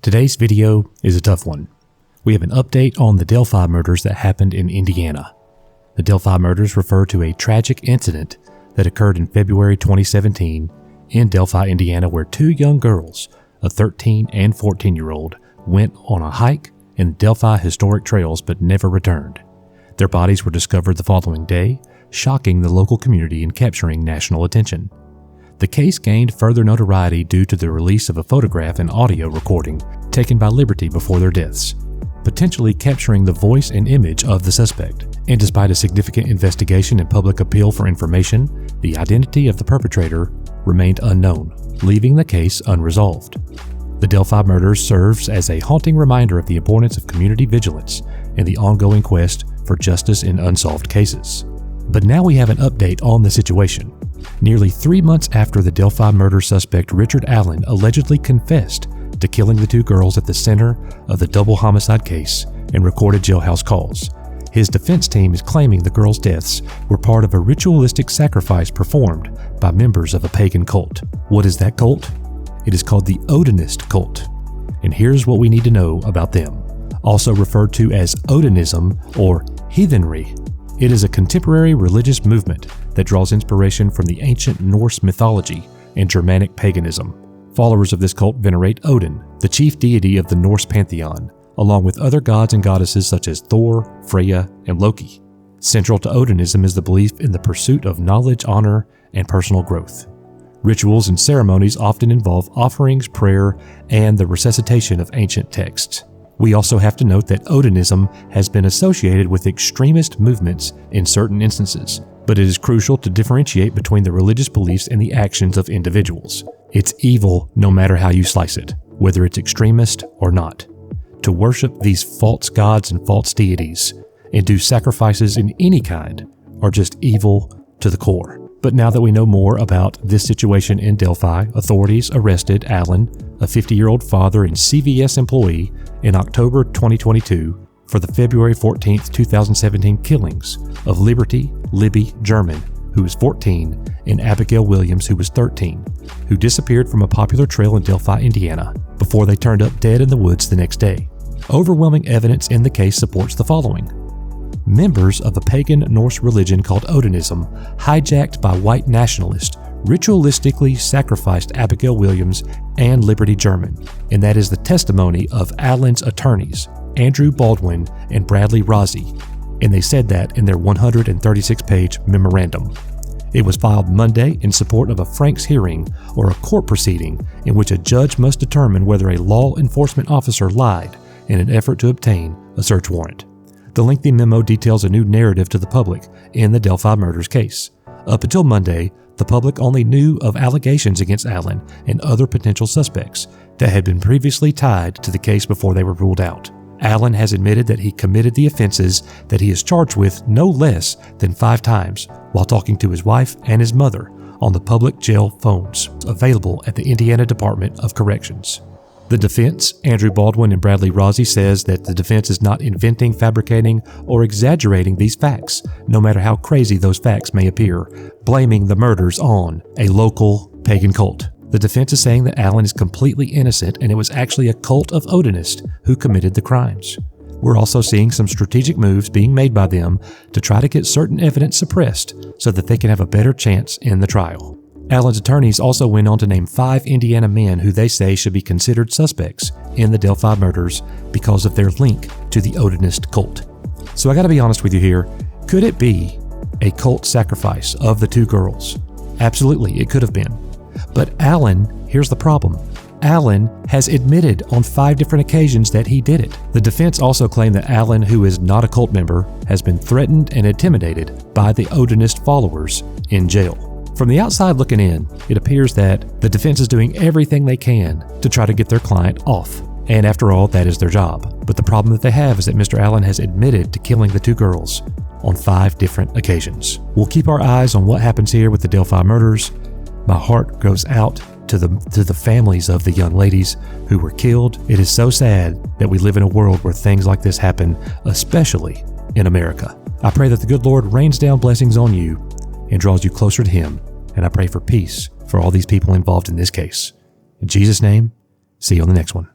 Today's video is a tough one. We have an update on the Delphi murders that happened in Indiana. The Delphi murders refer to a tragic incident that occurred in February 2017 in Delphi, Indiana, where two young girls, a 13 and 14-year-old, went on a hike in the Delphi historic trails but never returned. Their bodies were discovered the following day, shocking the local community and capturing national attention. The case gained further notoriety due to the release of a photograph and audio recording taken by Libby before their deaths, potentially capturing the voice and image of the suspect. And despite a significant investigation and public appeal for information, the identity of the perpetrator remained unknown, leaving the case unresolved. The Delphi murders serves as a haunting reminder of the importance of community vigilance and the ongoing quest for justice in unsolved cases. But now we have an update on the situation. Nearly 3 months after the Delphi murder suspect Richard Allen allegedly confessed to killing the two girls at the center of the double-homicide case and recorded jailhouse calls, his defense team is claiming the girls' deaths were part of a ritualistic sacrifice performed by members of a pagan cult. What is that cult? It is called the Odinist cult. And here's what we need to know about them. Also referred to as Odinism or heathenry, it is a contemporary religious movement that draws inspiration from the ancient Norse mythology and Germanic paganism. Followers of this cult venerate Odin, the chief deity of the Norse pantheon, along with other gods and goddesses such as Thor, Freya, and Loki. Central to Odinism is the belief in the pursuit of knowledge, honor, and personal growth. Rituals and ceremonies often involve offerings, prayer, and the recitation of ancient texts. We also have to note that Odinism has been associated with extremist movements in certain instances, but it is crucial to differentiate between the religious beliefs and the actions of individuals. It's evil no matter how you slice it, whether it's extremist or not. To worship these false gods and false deities and do sacrifices in any kind are just evil to the core. But now that we know more about this situation in Delphi, authorities arrested Allen, a 50-year-old father and CVS employee, in October 2022 for the February 14, 2017 killings of Libby German, who was 14, and Abigail Williams, who was 13, who disappeared from a popular trail in Delphi, Indiana, before they turned up dead in the woods the next day. Overwhelming evidence in the case supports the following. Members of a pagan Norse religion called Odinism, hijacked by white nationalists, ritualistically sacrificed Abigail Williams and Libby German, and that is the testimony of Allen's attorneys, Andrew Baldwin and Bradley Rozzi, and they said that in their 136-page memorandum. It was filed Monday in support of a Franks hearing or a court proceeding in which a judge must determine whether a law enforcement officer lied in an effort to obtain a search warrant. The lengthy memo details a new narrative to the public in the Delphi murders case. Up until Monday, the public only knew of allegations against Allen and other potential suspects that had been previously tied to the case before they were ruled out. Allen has admitted that he committed the offenses that he is charged with no less than 5 times while talking to his wife and his mother on the public jail phones available at the Indiana Department of Corrections. The defense, Andrew Baldwin and Bradley Rozzi, says that the defense is not inventing, fabricating, or exaggerating these facts, no matter how crazy those facts may appear, blaming the murders on a local pagan cult. The defense is saying that Allen is completely innocent and it was actually a cult of Odinists who committed the crimes. We're also seeing some strategic moves being made by them to try to get certain evidence suppressed so that they can have a better chance in the trial. Allen's attorneys also went on to name 5 Indiana men who they say should be considered suspects in the Delphi murders because of their link to the Odinist cult. So I gotta be honest with you here, could it be a cult sacrifice of the two girls? Absolutely, it could have been. But Allen, here's the problem. Allen has admitted on 5 different occasions that he did it. The defense also claimed that Allen, who is not a cult member, has been threatened and intimidated by the Odinist followers in jail. From the outside looking in, it appears that the defense is doing everything they can to try to get their client off. And after all, that is their job. But the problem that they have is that Mr. Allen has admitted to killing the two girls on 5 different occasions. We'll keep our eyes on what happens here with the Delphi murders. My heart goes out to the families of the young ladies who were killed. It is so sad that we live in a world where things like this happen, especially in America. I pray that the good Lord rains down blessings on you and draws you closer to Him. And I pray for peace for all these people involved in this case. In Jesus' name, see you on the next one.